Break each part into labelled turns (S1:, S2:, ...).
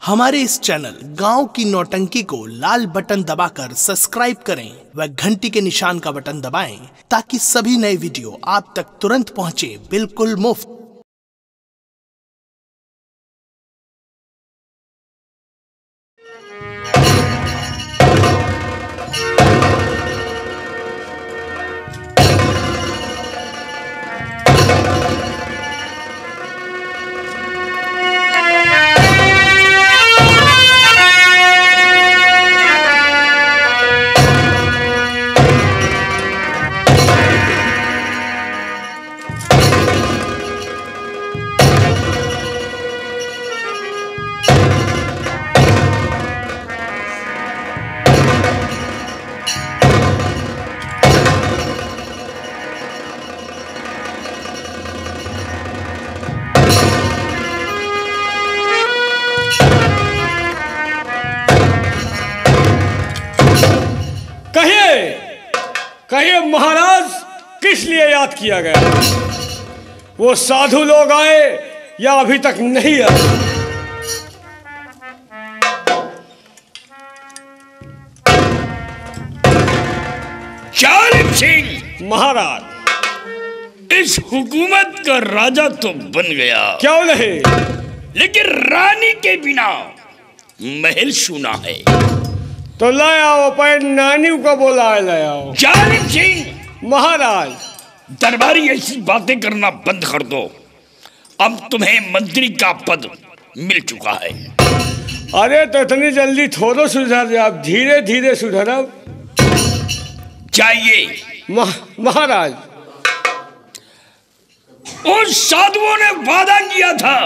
S1: हमारे इस चैनल गांव की नौटंकी को लाल बटन दबाकर सब्सक्राइब करें व घंटी के निशान का बटन दबाएं ताकि सभी नए वीडियो आप तक तुरंत पहुंचे बिल्कुल मुफ्त।
S2: कहिए महाराज, किस लिए याद किया गया? वो साधु लोग आए या अभी तक नहीं आए?
S3: जालिम सिंह
S2: महाराज,
S3: इस हुकूमत का राजा तो बन गया,
S2: क्यों नहीं?
S3: लेकिन रानी के बिना महल सूना है।
S2: तो ले आओ, अपने नानी को बुलाए ले आओ।
S3: जालिम सिंह
S2: महाराज,
S3: दरबारी ऐसी बातें करना बंद कर दो। अब तुम्हें मंत्री का पद मिल चुका है।
S2: अरे तो इतनी जल्दी थोड़ा सुधर जाओ, धीरे धीरे सुधरो।
S3: चाहिए
S2: महाराज,
S3: उन साधुओं ने वादा किया था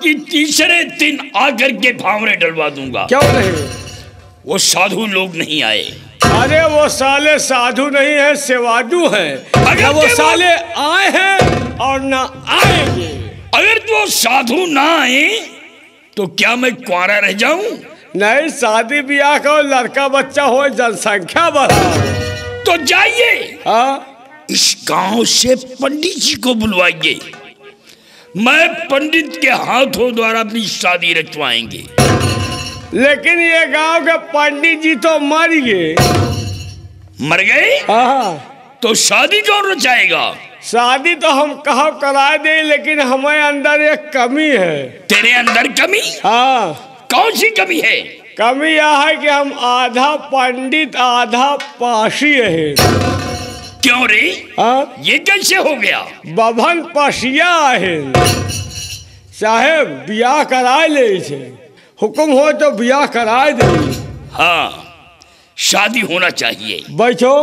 S3: कि तीसरे दिन आकर के भावरे डलवा दूंगा।
S2: क्यों नहीं?
S3: वो साधु लोग नहीं आए।
S2: अरे वो साले साधु नहीं है, सेवादू हैं। अगर वो साले आए हैं और ना आएंगे।
S3: अगर वो साधु ना आए तो क्या मैं कुंवारा रह जाऊं?
S2: नहीं, शादी ब्याह का लड़का बच्चा हो, जनसंख्या बढ़ा।
S3: तो जाइए,
S2: हाँ,
S3: इस गांव से पंडित जी को बुलवाइए। मैं पंडित के हाथों द्वारा अपनी शादी रचवाएंगे।
S2: लेकिन ये गांव के पंडित जी तो मर गए।
S3: मर गए?
S2: हाँ।
S3: तो शादी कौन रचाएगा?
S2: शादी तो हम कहा करा दे, लेकिन हमारे अंदर एक कमी है।
S3: तेरे अंदर कमी?
S2: हाँ।
S3: कौन सी कमी है?
S2: कमी यह है कि हम आधा पंडित आधा पाशी है।
S3: क्यों रे?
S2: हाँ?
S3: ये कैसे हो गया?
S2: बभन पसिया है साहेब, ब्याह कराए ले छे। हुक्म हो तो ब्याह कराए दे।
S3: हाँ, शादी होना चाहिए।
S2: बैठो।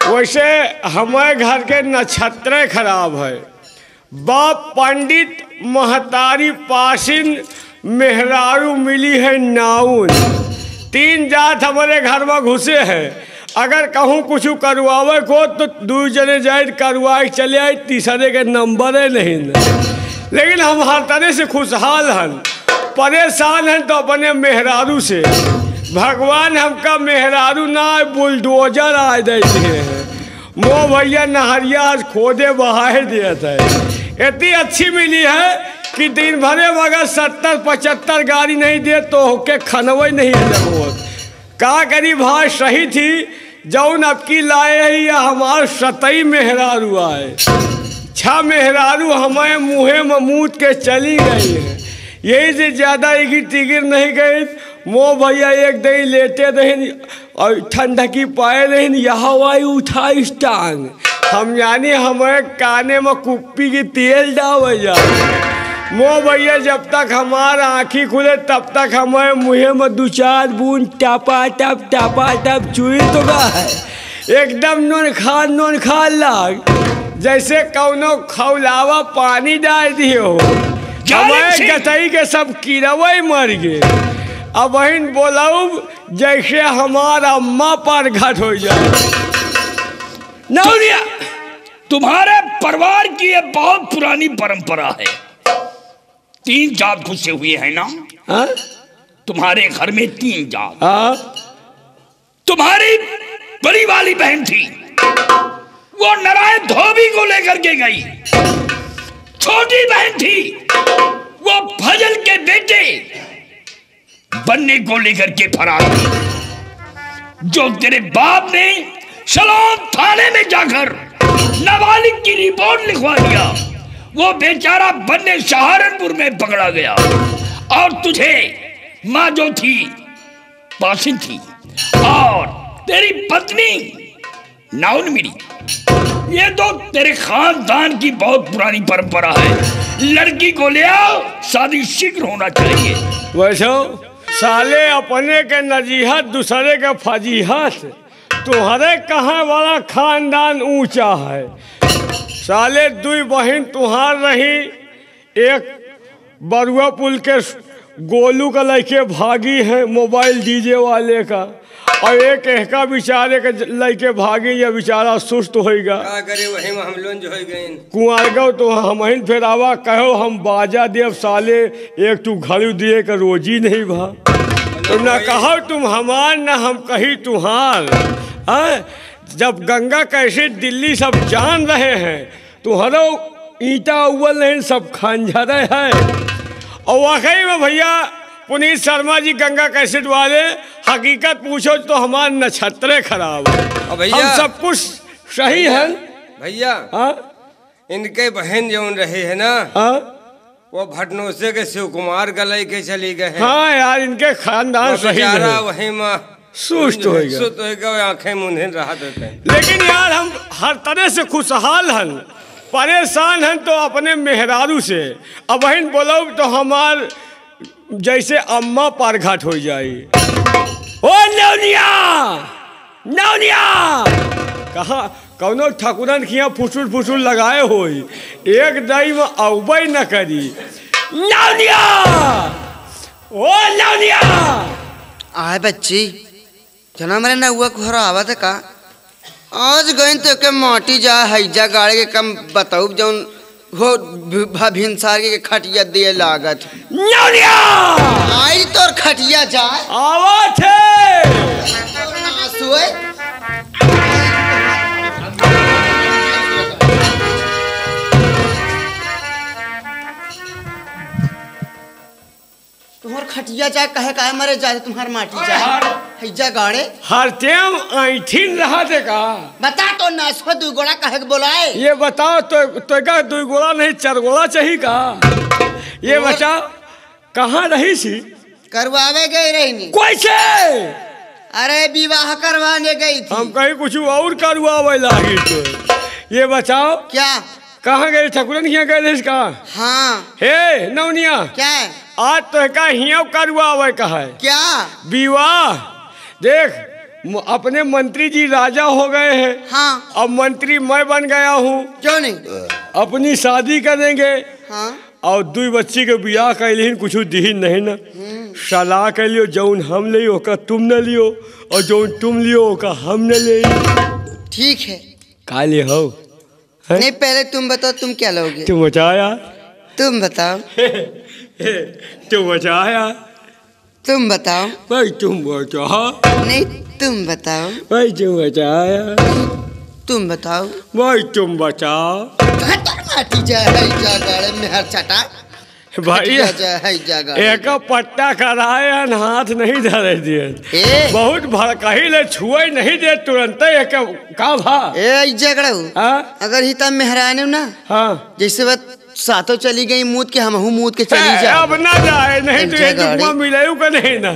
S2: वैसे हमारे घर के नक्षत्र खराब है। बाप पंडित, महतारी पासिन, मेहरारू मिली है नाउन। तीन जात हमारे घर में घुसे हैं। अगर कहूँ कुछ करवावे को तो दू जने जाए करवाए चले आए, तीसरे के नंबर है नहीं। लेकिन हम हर तरह से खुशहाल हैं। परेशान हैं तो अपने मेहरारू से। भगवान हमका मेहरारू ना बुलडोजर आ देते हैं। मो भैया नहरिया खोदे बहाए देता है। इतनी अच्छी मिली है कि दिन भरे में अगर 70-75 गाड़ी नहीं दे तो होके खनवे नहीं है जरूरत। का करी भाई, सही थी जौन अबकी लाए है या हमार सतई मेहरारू आए। छह मेहरारू हमारे मुँहे में मूत के चली गई है। यही से ज़्यादा इगिर तिगिर नहीं गई। मो भैया एक दही लेते रहे और ठंडकी पाए रहे, यहाँ वाई उठा टांग। हम यानी हमारे काने में कुप्पी की तेल डाल जाए। मो भैया जब तक हमारा आँखी खुले तब तक हमारे मुँहे में 2-4 बूंद टापा टप चुई तो रहा है। एकदम नोन खा लाग, जैसे कौनो खौलावा पानी डाल दिए हो। हमारे गतई के सब कीड़ावे मर गए। अब बहन बोलाऊ जैसे हमारा अम्मा पर घट हो जाए।
S3: नौरिया, तुम्हारे परिवार की ये बहुत पुरानी परंपरा है। 3 जात घुसे हुए हैं ना?
S2: हाँ?
S3: तुम्हारे घर में 3 जात।
S2: हाँ?
S3: तुम्हारी बड़ी वाली बहन थी, वो नारायण धोबी को लेकर के गई। छोटी बहन थी, वो भजन बनने को लेकर के फरार हुई, जो तेरे बाप ने सलोन थाने में जाकर नाबालिग की रिपोर्ट लिखवा दिया, वो बेचारा बनने सहारनपुर में पकड़ा गया और तुझे माँ जो थी पासिन थी और तेरी पत्नी नाउन मिली। ये तो तेरे खानदान की बहुत पुरानी परंपरा है। लड़की को ले आओ, शादी शीघ्र होना चाहिए।
S2: वैसे साले अपने के नजीहत दूसरे के फजीहत, तुम्हारे कहाँ वाला खानदान ऊंचा है। साले दुई बहन तुहार रही, एक बरुआ पुल के गोलू का लड़के भागी है मोबाइल डीजे वाले का, और एक का बेचारे के लड़के भागे या बेचारा सुस्त होगा।
S4: का करे वही में हम लोग जो हो गए
S2: कुआर गो तो हम फिर आवा कहो हम बाजा देव साले, एक तू घड़ू दिए का रोजी नहीं भा। तुम ना कहो तुम हमार ना हम कही तुहार। जब गंगा कैसे दिल्ली सब जान रहे हैं, तुम्हारो ईटा उवल नहीं सब खंजरे है। और वाकई में भैया पुनीत शर्मा जी गंगा कैसेट वाले, हकीकत पूछो तो हमारे नक्षत्रे खराब है। हम सब कुछ सही है
S4: भैया। इनके बहन जो रहे है ना, वो भटनोसे के शिव कुमार गलई के चली गए।
S2: हाँ यार, इनके खानदान सही है।
S4: वही माँ
S2: सुस्त
S4: होगा, आंखें मुंह रहा देते हैं।
S2: लेकिन यार हम हर तरह से खुशहाल हैं, परेशान हैं तो अपने मेहरारू से। अब बहन बोलो तो हमार जैसे अम्मा पार घाट हो जाए। ओ नौनिया नौनिया, कहाँ कौनो ठाकुरन खिया फुसुल फुसुल लगाए हो, एक दई में अवबै न करी। नौनिया, ओ नौनिया।
S5: आए बच्ची जना मेरे नौआ को हरा आवा था का आज गए तो के माटी जा हैजा गाड़ी के कम बताऊ जौन हो भिनसार के खटिया दिए लागत।
S2: नौनिया
S5: आई तोर खटिया जा
S2: आवा थे
S5: सुए तुम्हार खटिया जा कहे काहे मरे जा तुम्हार माटी जा हैजा गाड़े
S2: हर टाइम ऐठिन रहा थे का।
S5: बता तो नासो दू गोड़ा कहे के बोलाए।
S2: ये बताओ तो का दू गोड़ा नहीं चार गोड़ा चाहिए का। ये बताओ कहाँ रही सी।
S5: करवावे गई रही
S2: कैसे?
S5: अरे विवाह करवाने गई थी।
S2: हम कहीं कुछ और करवावे लागी तो। ये बताओ
S5: क्या
S2: कहाँ गए ठाकुरन हिया गए इसका।
S5: हाँ
S2: हे नौनिया,
S5: क्या है?
S2: आज तो का हिया करवावे का है
S5: क्या
S2: विवाह। देख अपने मंत्री जी राजा हो गए हैं।
S5: हाँ।
S2: अब मंत्री मैं बन गया हूँ।
S5: क्यों नहीं?
S2: अपनी शादी करेंगे।
S5: हाँ।
S2: और दुई बच्ची के ब्याह कैलिन कुछ दिहिन नहीं ना। सलाह कर लियो, जौन हम लियो ओका तुम न लियो, और जौन तुम लियो ओका हम न ले।
S5: ठीक है।
S2: का ले हो?
S5: नहीं पहले तुम बताओ तुम क्या लोगे।
S2: तुम बचाया।
S5: तुम बताओ।
S2: तुम बचाया।
S5: तुम बताओ।
S2: भाई तुम बचा।
S5: नहीं तुम बताओ।
S2: भाई तुम बचाया।
S5: तुम बताओ।
S2: भाई तुम बचाओ।
S5: माटी जा है जा गाड़े में हर छटा
S2: भाई
S5: जगह
S2: एक पट्टा कराए हाथ नहीं धरे दिए। बहुत भड़कही ले छुए नहीं दे तुरंत एक का भा
S5: ए जगड़ा। अगर ही तब मेहराने ना।
S2: हाँ।
S5: जैसे बात सातों चली गई मूत के हम मूत के चली जाए।
S2: अब ना जाए नहीं तो ये मिले का नहीं ना।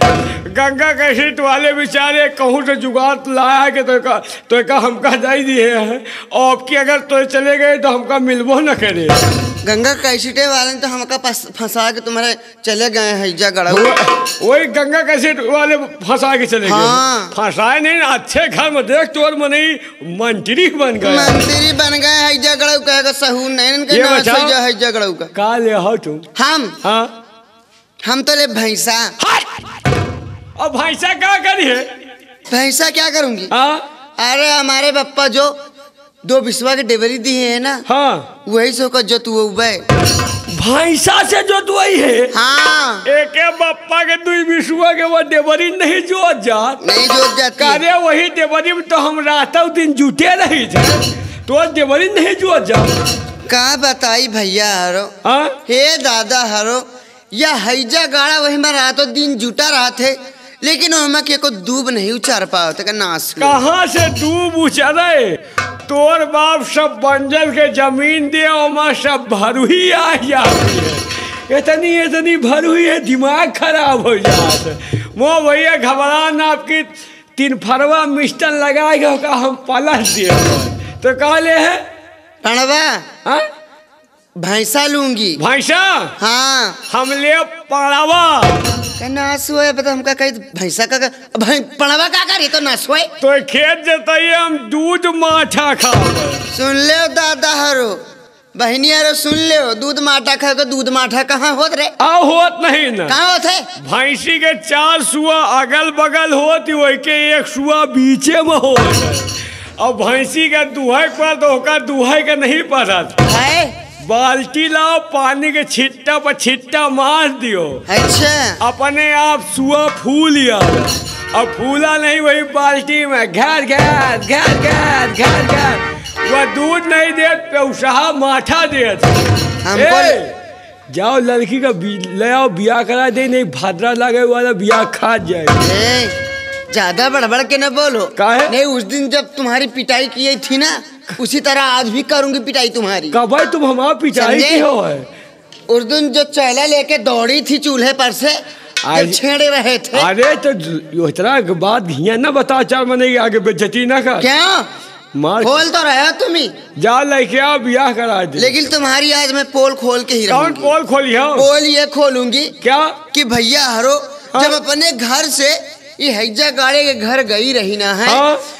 S2: गंगा कैसेट वाले बेचारे कहूँ से जुगाड़ लाया है कि तो का हमका जाई दिए हैं, और अब की अगर तो चले गए तो हमका मिलबो न करे।
S5: गंगा कैसेटे वाले तो हमका फंसा के तुम्हारे चले गए हैं जगड़ा।
S2: वही गंगा कैसेट वाले फंसा के चले गए। फंसाए नहीं, अच्छे घर में देख तोर में नहीं मंत्री बन गए।
S5: मंत्री बन गए है जगड़ा कहेगा सहू नहीं जगड़ा
S2: का ले हो तुम।
S5: हम तो ले भैंसा।
S2: अब भैंसा क्या करिए?
S5: भैंसा क्या करूंगी? अरे हमारे पप्पा जो 2 बिस्वा के डिबरी दिए है ना। हाँ। वही से जो तू
S2: भैंसा से जो तू है।
S5: हाँ।
S2: एक बप्पा के 2 बिस्वा के वो डिबरी नहीं जोत जात।
S5: नहीं जोत जाती।
S2: अरे वही डिबरी में तो हम रातों दिन जुटे रही थे, तो डिबरी नहीं जोत जात।
S5: का बताई भैया हरो। हे दादा हरो, या हैजा गाड़ा वही में रातों दिन जुटा रहा थे, लेकिन वहाँ के को दूब नहीं उचार पाओ तो नाश
S2: कहाँ से दूब उचरे? तोर बाप सब बंजल के जमीन दे और सब भरुही आ जाती है। इतनी भरुही है दिमाग खराब हो जाता है। वो भैया घबरा ना, आपकी 3 फरवा मिस्टन लगाएगा का हम पलट दिए तो कहले है
S5: पड़वा भैंसा लूंगी।
S2: भैंसा?
S5: हाँ
S2: हम ले पड़वा
S5: नाश हुए बता हमका कही भैंसा का पड़वा का करी तो नाश हुए
S2: तो खेत जताइए हम दूध माठा खाओ।
S5: सुन ले दादा हरो बहनी हरो सुन ले दूध माठा खा के दूध माठा कहाँ होत रे?
S2: होत नहीं ना।
S5: कहाँ होते?
S2: भैंसी के 4 सुआ अगल बगल होती वही के 1 सुआ बीचे में हो। और भैंसी का दुहाई पर तो होकर दुहाई का नहीं पड़त है। बाल्टी लाओ, पानी के छिट्टा पर छिट्टा मार दियो।
S5: अच्छा
S2: अपने आप सुआ फूल लिया। अब फूला नहीं वही बाल्टी में घर घर घर घर घर घर वह दूध नहीं दे पैसा माठा दे। जाओ लड़की का ले आओ बियाह करा दे, नहीं भाद्रा लगे वाला बियाह खा जाए।
S5: ज्यादा बड़बड़ के न बोलो।
S2: काहे?
S5: नहीं उस दिन जब तुम्हारी पिटाई की थी ना, उसी तरह आज भी करूंगी पिटाई तुम्हारी।
S2: कब भाई तुम हमारा पिटाई की हो है?
S5: उस दिन जो चैला लेके दौड़ी थी चूल्हे पर से जब छेड़े रहे थे।
S2: अरे तो इतना बात घिया ना बता, 4 महीने आगे बेइज्जती ना कर।
S5: क्या मार खोल तो रहे हो तुम ही? जा
S2: लेके आओ बियाह करा दे।
S5: लेकिन तुम्हारी आज मैं पोल खोल के ही रहूंगी।
S2: कौन पोल खोली हो?
S5: पोल ये खोलूंगी
S2: क्या कि
S5: भैया हरो जब अपने घर से ये हैजा गाड़े के घर गई रही ना है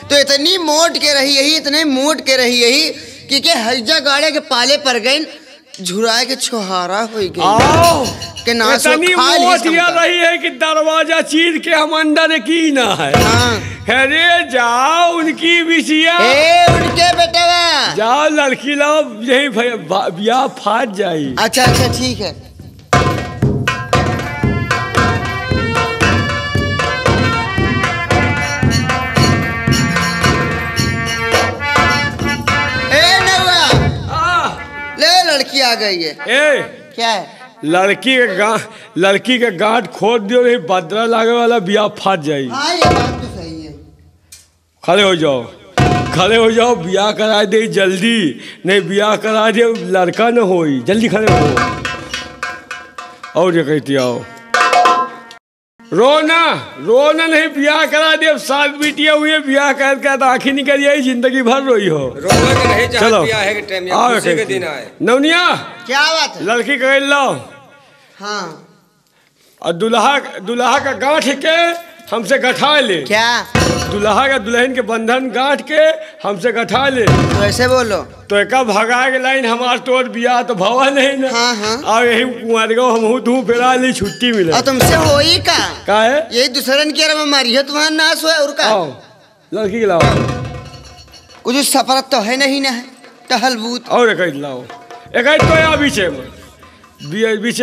S5: तो इतनी मोट के रही यही, इतने मोट के रही यही कि हैजा गाड़े के पाले पर गई झुराए के छोहारा हो गई के नाश
S2: रही है कि दरवाजा चीर के हम अंदर की ना है। अरे जाओ उनकी बिछिया
S5: उनके बेटा
S2: जाओ लड़की लाओ, यही ब्याह फाट जाये।
S5: अच्छा अच्छा ठीक है। लड़की आ गई है। क्या है?
S2: लड़की के गांठ खोद दियो, नहीं बदरा लागे वाला बियाह फाट जाये।
S5: हाँ ये बात तो सही है।
S2: खड़े हो जाओ बियाह करा दे जल्दी, नहीं बियाह करा दे लड़का न हो। जल्दी खड़े हो। और ये कहती आओ रोना नहीं बियाह करा दे। 7 बेटियां हुई बियाह कर आखिर निकल आई, जिंदगी भर रोई हो।
S4: चलो के दिन आए।
S2: नवनिया
S5: क्या बात है?
S2: लड़की कह लो।
S5: हाँ
S2: और दुल्हा का गांठ के हमसे गठा ले। क्या? दुल्हा का दुल्हन के बंधन गांठ के हमसे गठा ले।
S5: वैसे बोलो
S2: तो एक भगा के लाइन हमार तोर बियाह तो भवा नहीं ना।
S5: हाँ।
S2: और यही कुमार हम धूप फेरा ली छुट्टी मिले।
S5: और तुमसे हो ही का
S2: है?
S5: यही दूसरन की अरब मारी है तुम्हारा नाश हुआ और का।
S2: लड़की के लाओ
S5: कुछ सफरत तो है नहीं ना है टहलबूत।
S2: और एक लाओ एक तो या बीचे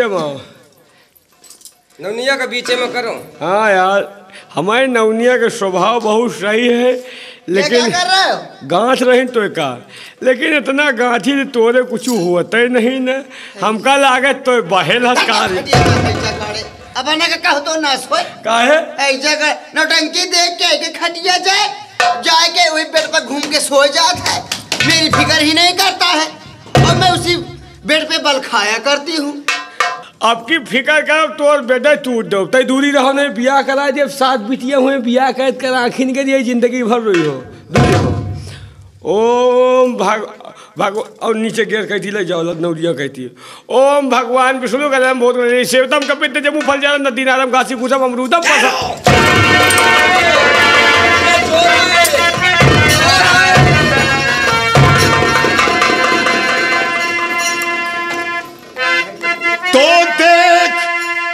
S2: में
S4: नवनिया का बीचे में करो।
S2: हाँ यार हमारे नवनिया का स्वभाव बहुत सही है, लेकिन गांठ रही तो का, लेकिन इतना गांठी तोरे कुछ होता ही नहीं न। हमका लागत तो बहेल हकार
S5: अब कहो तो नाश होए
S2: काहे
S5: ऐसा नौटंकी देख के खटिया जाए के वही बेड पर घूम के सो जाता है। मेरी फिक्र ही नहीं करता है और मैं उसी बेड पे बल खाया करती हूँ।
S2: आपकी फिक्र कर तोर बेटा टूट दो तई दूरी रहो, नहीं बियाह करा जब 7 बिटिया हुए बियाह कैद कर आखिर के लिए जिंदगी भर रही हो। दूरी रहो। ओम भगवान और नीचे गिर कहती ले जाओ नौरिया कहती है ओम भगवान विष्णु का नाम बहुत सेवतम कपित जमू फल जालम नदी नारम घासी कुसम अमरूदम
S6: तो देख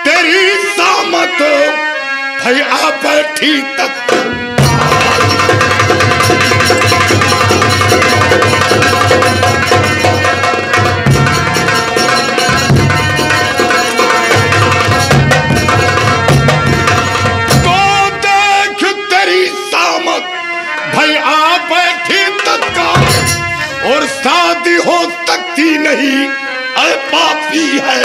S6: तेरी सामत भाई आ बैठी तक और शादी हो सकती नहीं, अरे पापी है।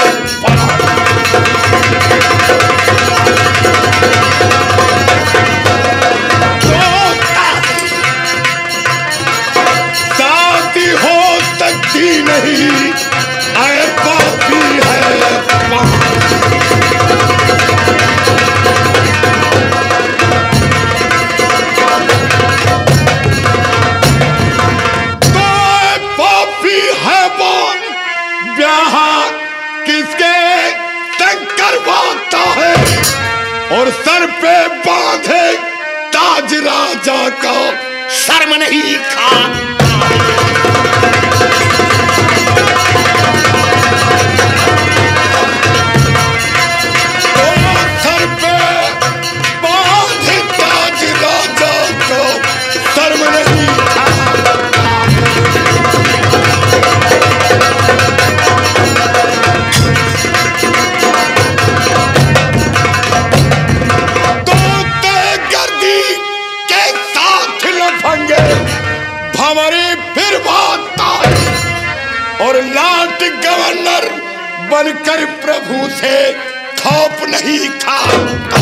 S6: और सर पे बांधे ताज राजा का शर्म नहीं खा। तो सर पे बांधे ताज राजा को शर्म नहीं खा। हमारी फिर बात और लाट गवर्नर बनकर प्रभु से खौफ नहीं खाता।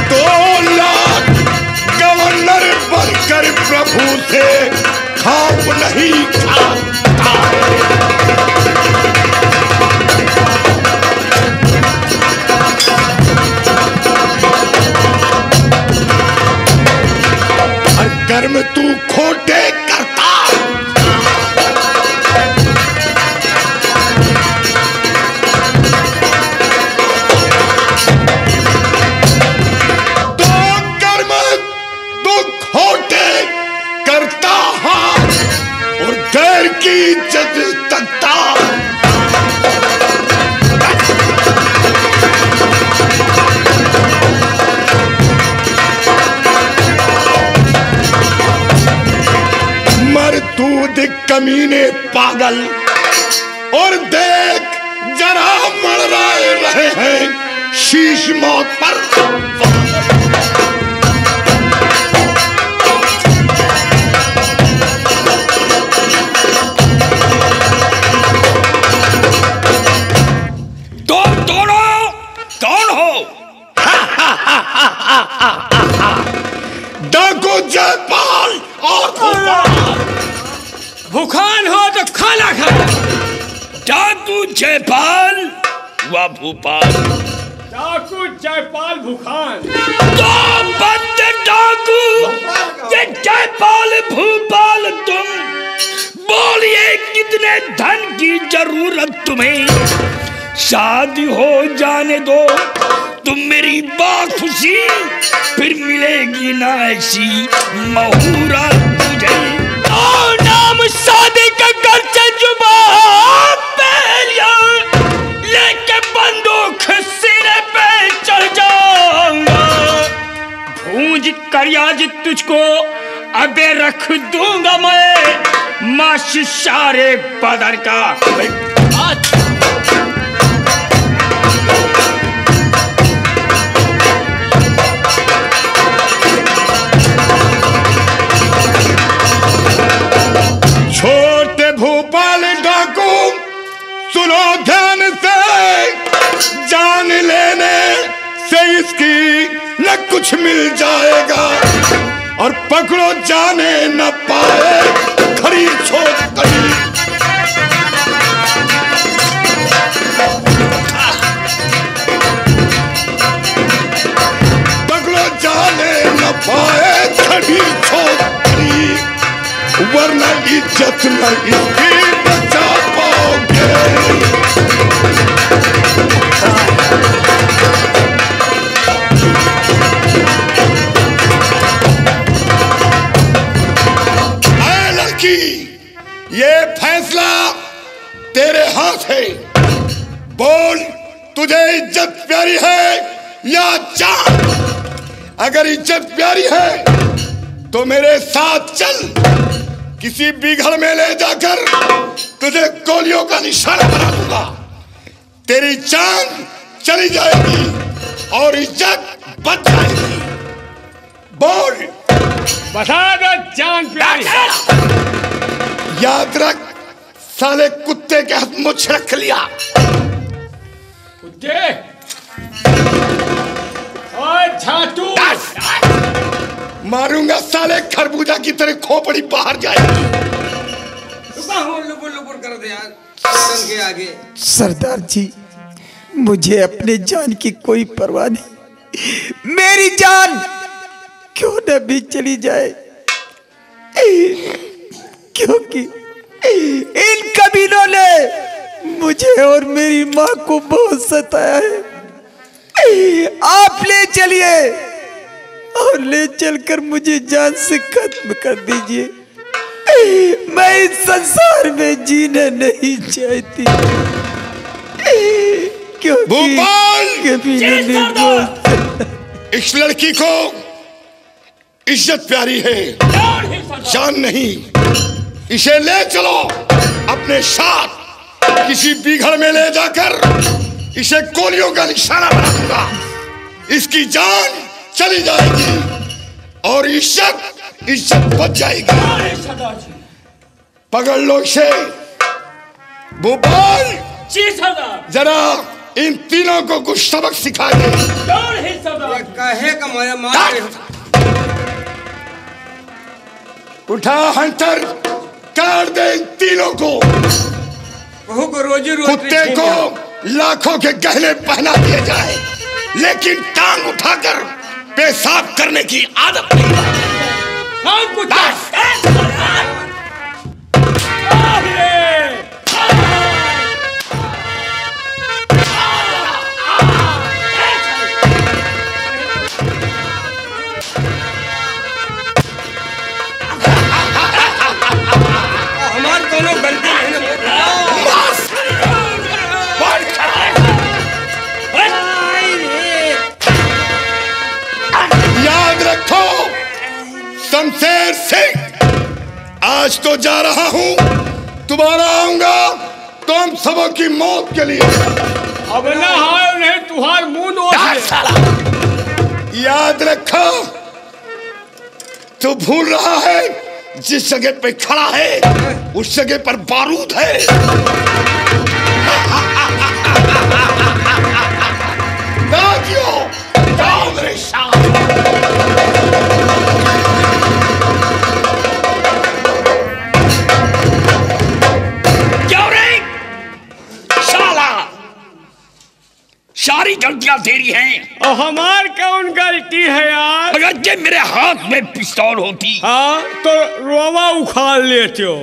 S6: तो लाट गवर्नर बनकर प्रभु से खौफ नहीं खाता। कर्म तू खोटे करता, तो कर्म तू खोटे करता और गैर की इज्जत तकता। मरदूद कमीने पागल और देख जरा मड़राए रहे हैं शीश मौत पर।
S3: तुम दोनों कौन हो?
S6: डाकू जयपाल और भूपाल।
S3: भूखान हो तो खाना खा। डाकू जयपाल व भूपाल।
S2: डाकू जयपाल भूखान।
S3: तो बंद डाकू ये जयपाल भूपाल तुम बोलिए कितने धन की जरूरत तुम्हें? शादी हो जाने दो तुम मेरी बात खुशी फिर मिलेगी ना ऐसी मुहूर्त तुझे। नाम शादी का घर से जुबान पे लिया लेके बंदूक सीने पे चढ़ जाऊंगा। भूंज कर आज तुझको अबे रख दूंगा मैं माश सारे बदर का।
S6: छोटे भूपाल डाकू सुनो ध्यान से, जान लेने से इसकी न कुछ मिल जाएगा और पकड़ो जाने न पाए खड़ी छोकरी। पकड़ो जाने न पाए खड़ी छोकरी वरना इज्जत न इसकी बचा पाओगे। ऐ लड़की, ये फैसला तेरे हाथ है। बोल तुझे इज्जत प्यारी है या जान? अगर इज्जत प्यारी है तो मेरे साथ चल, किसी बिघड़ में ले जाकर तुझे गोलियों का निशाना बना दूंगा। तेरी जान चली जाएगी और इज्जत बच जाएगी। बोल
S2: बता दो जान प्यारी है।
S6: याद रख साले कुत्ते के हाथ मुझ रख लिया।
S2: कुत्ते और झाटू
S6: मारूंगा साले खरबूजा की तरह खोपड़ी बाहर जाएगी।
S4: लुपुर लुपुर कर दे यार के आगे।
S7: सरदार जी मुझे अपने जान की कोई परवाह नहीं। मेरी जान क्यों न भी चली जाए, क्योंकि इन कबीलों ने मुझे और मेरी माँ को बहुत सताया है। आप ले चलिए और ले चलकर मुझे जान से खत्म कर दीजिए। मैं इस संसार में जीना नहीं चाहती, क्योंकि कभी
S6: इस लड़की को इज्जत प्यारी है, जान नहीं। इसे ले चलो अपने साथ, किसी बिघड़ में ले जाकर इसे गोलियों का निशाना बना दूंगा। इसकी जान चली जाएगी और इज्जत बच जाएगी। पकड़ लो इसे। भोपाल
S3: जी सरदार।
S6: जरा इन तीनों को कुछ सबक सिखा दे।
S4: कहे का मार
S6: उठा हंटर, काट दे इन तीनों को।
S4: रोजी
S6: कुत्ते को लाखों के गहने पहना दिए जाए, लेकिन टांग उठाकर पेशाब करने की आदत नहीं।
S4: हमारे दोनों गलती
S6: याद रखो शमशेर सिंह, आज तो जा रहा हूं, दोबारा आऊंगा तुम सबों की मौत के लिए।
S2: अब ना हाय नहीं तुहार मुंह नोच ले।
S6: याद रखो, तू भूल रहा है जिस जगह पे खड़ा है उस जगह पर बारूद है। जाओ मेरे साथ।
S3: सारी गलतियां तेरी हैं।
S2: और हमार कौन गलती है यार?
S3: अगर ये मेरे हाथ में पिस्तौल होती,
S2: हाँ तो रोवा उखाड़ लेते हो।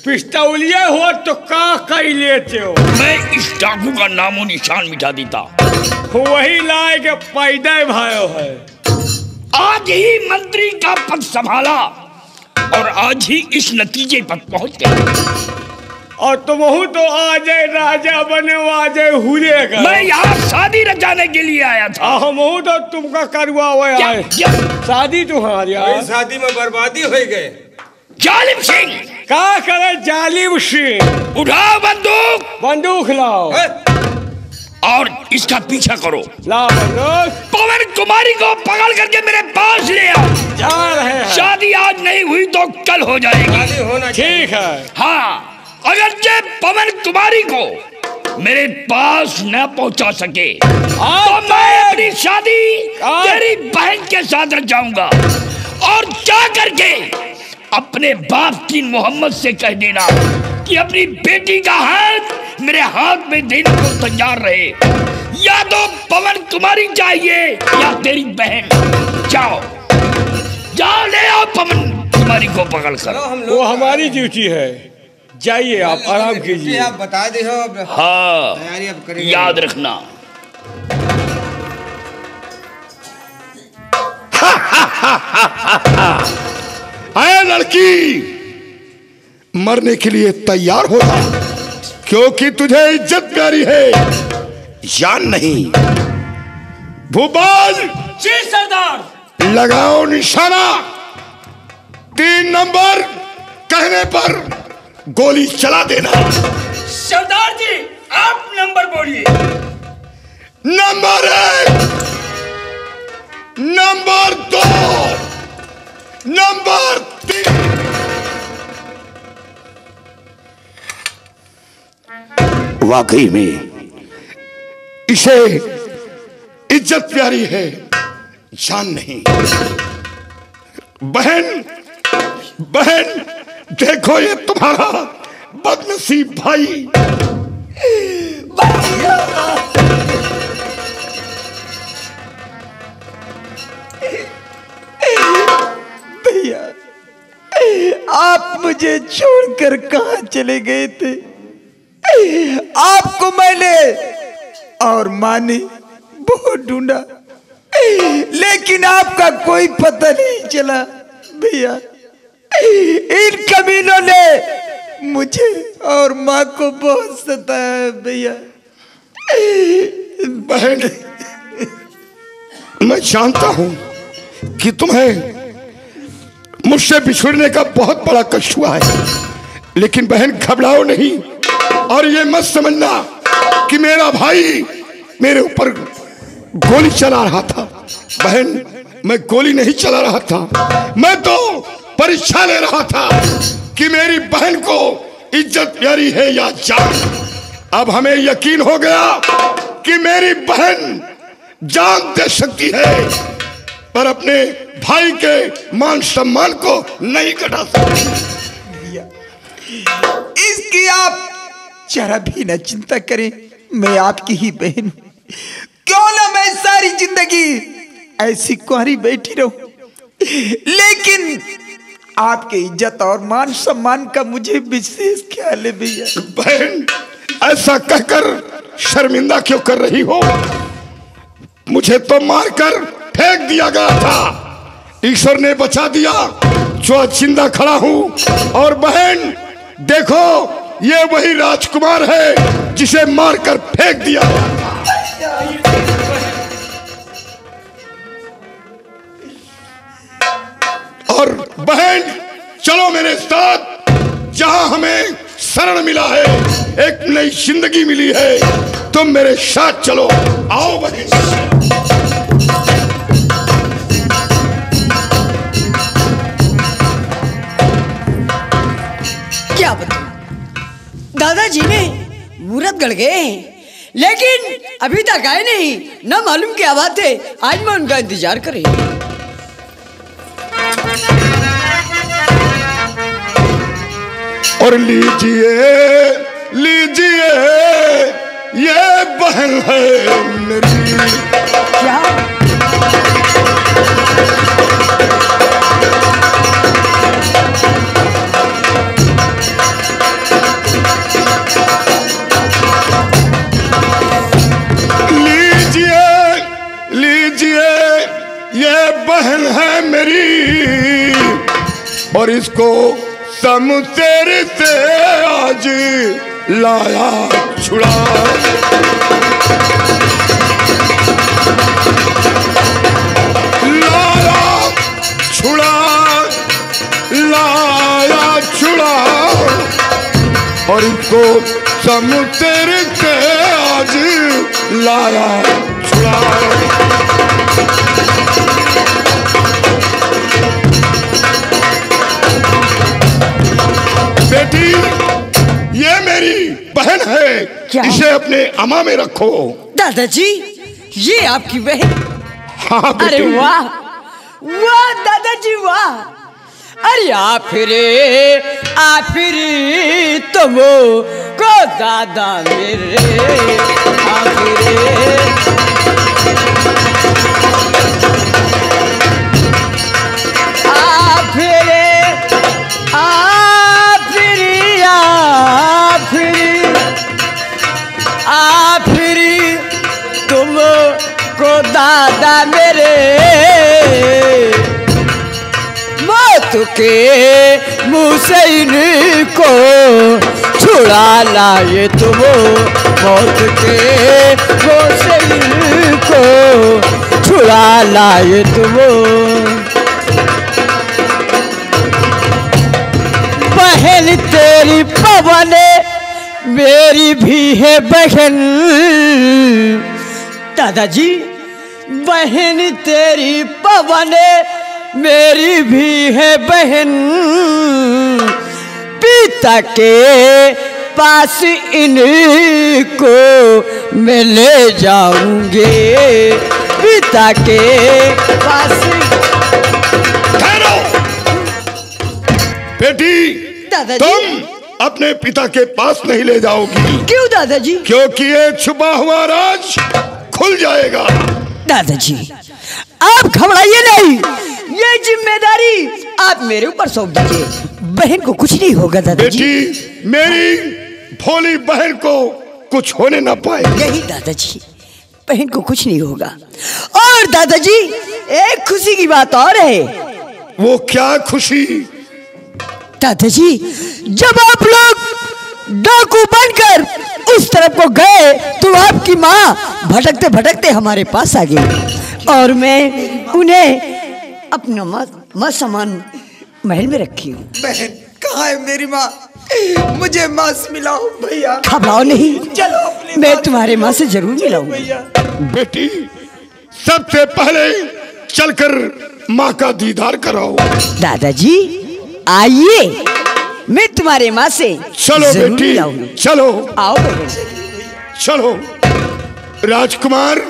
S2: पिस्तौलिया हो तो का कर लेते हो।
S3: मैं इस डाकू का नामो निशान मिटा देता।
S2: वही लाए के पैदा भयो है।
S3: आज ही मंत्री का पद संभाला और आज ही इस नतीजे पर पहुंच गया।
S2: और तुम तो आज राजा बने आज हुए का।
S3: मैं यहाँ शादी रचाने के लिए आया था।
S2: हम तो तुमका करवा हुआ है शादी तुम्हारी।
S4: शादी में बर्बादी हो गए।
S3: जालिम सिंह
S2: क्या करे? जालिम सिंह
S3: उठाओ बंदूक।
S2: बंदूक लाओ
S3: और इसका पीछा करो।
S2: लाओ बंदूक।
S3: पवन कुमारी को पकड़ करके मेरे पास ले आओ।
S2: जा रहे हैं।
S3: शादी आज नहीं हुई तो कल हो जाएगी।
S2: ठीक है।
S3: हाँ, अगर ये पवन कुमारी को मेरे पास न पहुंचा सके तो मैं अपनी शादी तेरी बहन के साथ रख जाऊंगा। और जा करके अपने बाप की मोहम्मद से कह देना कि अपनी बेटी का हाथ मेरे हाथ में देने को तैयार रहे। या तो पवन कुमारी चाहिए या तेरी बहन। जाओ जाओ, ले आओ पवन कुमारी को पकड़ कर।
S2: वो हमारी ड्यूटी है। जाइए, आप आराम कीजिए।
S4: आप बता दे हो।
S3: हाँ,
S4: तैयारी अब करेंगे।
S3: याद रखना।
S6: आए लड़की, मरने के लिए तैयार हो जा, क्योंकि तुझे इज्जत प्यारी है, जान नहीं। भूपाल
S3: जी सरदार।
S6: लगाओ निशाना। 3 नंबर कहने पर गोली चला देना।
S3: सरदार जी, आप नंबर बोलिए।
S6: Number 1, number 2, number 3। वाकई में इसे इज्जत प्यारी है, जान नहीं। बहन बहन, देखो ये तुम्हारा बदनसीब भाई।
S7: भैया, आप मुझे छोड़कर कहां चले गए थे? आपको मैंने और माँ ने बहुत ढूंढा, लेकिन आपका कोई पता नहीं चला भैया। इन कमीनों ने मुझे और माँ को बहुत सताया है भैया।
S6: बहन, मैं जानता हूं कि तुम्हें मुझसे बिछुड़ने का बहुत बड़ा कष्ट हुआ है, लेकिन बहन घबराओ नहीं और ये मत समझना कि मेरा भाई मेरे ऊपर गोली चला रहा था। बहन, मैं गोली नहीं चला रहा था, मैं तो परीक्षा ले रहा था कि मेरी बहन को इज्जत प्यारी है या जान। अब हमें यकीन हो गया कि मेरी बहन जान दे सकती है, पर अपने भाई के मान सम्मान को नहीं घटा सकती।
S7: इसकी आप जरा भी न चिंता करें, मैं आपकी ही बहन। क्यों ना मैं सारी जिंदगी ऐसी कुंवारी बैठी रहूं, लेकिन आपके इज्जत और मान सम्मान का मुझे विशेष ख्याल है भैया।
S6: बहन, ऐसा कहकर शर्मिंदा क्यों कर रही हो? मुझे तो मारकर फेंक दिया गया था, ईश्वर ने बचा दिया जो आज जिंदा खड़ा हूं। और बहन देखो, ये वही राजकुमार है जिसे मारकर फेंक दिया गया था। और बहन चलो मेरे साथ, जहां हमें शरण मिला है, एक नई जिंदगी मिली है, तुम मेरे साथ चलो। आओ बहन।
S8: क्या बताऊं, दादाजी ने मुहूर्त गढ़ गए, लेकिन अभी तक आए नहीं। न मालूम क्या बात है, आज मैं उनका इंतजार करें।
S6: और लीजिए लीजिए, ये बहन है मेरी।
S8: क्या
S6: लीजिए लीजिए, ये बहन है मेरी, और इसको शमशेर से आज लाया छुड़ा। लाया छुड़ा, लाया छुड़ा, और इसको शमशेर से आज लाया छुड़ा। बेटी, ये मेरी बहन है, इसे अपने अमा में रखो।
S8: दादाजी, ये आपकी बहन?
S6: हाँ बेटी।
S8: अरे वाह वाह दादाजी वाह। अरे आफिरी तुम को दादा मेरे, आफिरी तुम को दादा मेरे, मौत के मुँह से इनको छुड़ा लाए तुम, मौत के मुँह से इनको छुड़ा लाए तुम। बहन तेरी पवन मेरी भी है बहन, दादाजी बहन तेरी पवन मेरी भी है बहन। पिता के पास इनको मैं ले जाऊंगे, पिता के पास।
S6: बेटी,
S8: दादाजी,
S6: तुम अपने पिता के पास नहीं ले जाओगी।
S8: क्यों दादाजी?
S6: क्योंकि ये छुपा हुआ राज खुल जाएगा।
S8: दादाजी आप घबराइए नहीं, ये जिम्मेदारी आप मेरे ऊपर सौंप दीजिए, बहन को कुछ नहीं होगा दादाजी।
S6: बेटी, मेरी भोली बहन को कुछ होने ना पाए।
S8: यही दादाजी, बहन को कुछ नहीं होगा। और दादाजी एक खुशी की बात और है।
S6: वो क्या खुशी?
S8: दादाजी जब आप लोग डाकू बनकर उस तरफ को गए तो आपकी माँ भटकते भटकते हमारे पास आ गई और मैं उन्हें अपना माँ समान महल में रखी हूँ।
S7: बहन कहाँ है मेरी माँ? मुझे माँ से मिलाओ भैया।
S8: घबराओ नहीं,
S7: चलो
S8: मैं तुम्हारे माँ से जरूर मिलाऊंगा।
S6: बेटी सबसे पहले चलकर माँ का दीदार कराओ।
S8: दादाजी आइए, मैं तुम्हारे माँ से
S6: चलो
S8: जरूर
S6: बेटी
S8: मिलाऊंगी।
S6: चलो।
S8: आओ बहन।
S6: चलो राजकुमार,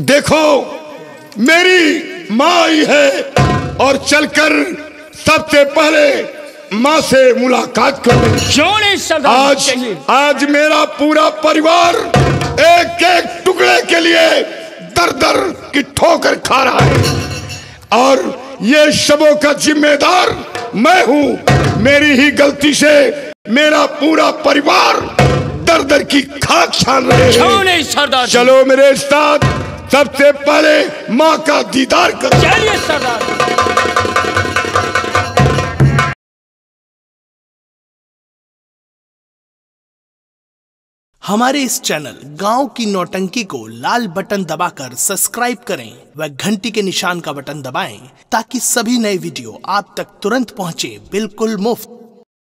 S6: देखो मेरी माँ आई है और चलकर सबसे पहले माँ से मुलाकात करो।
S3: क्यों नहीं सरदार?
S6: आज मेरा पूरा परिवार एक एक टुकड़े के लिए दर दर की ठोकर खा रहा है और ये शबों का जिम्मेदार मैं हूँ। मेरी ही गलती से मेरा पूरा परिवार दर दर की खाक छान रहे
S3: क्यों नहीं
S6: हैं।
S3: सरदार?
S6: चलो मेरे साथ, सबसे पहले माँ का दीदार करो।
S3: चलिए सरदार।
S1: हमारे इस चैनल गांव की नौटंकी को लाल बटन दबाकर सब्सक्राइब करें व घंटी के निशान का बटन दबाएं ताकि सभी नए वीडियो आप तक तुरंत पहुंचे, बिल्कुल मुफ्त।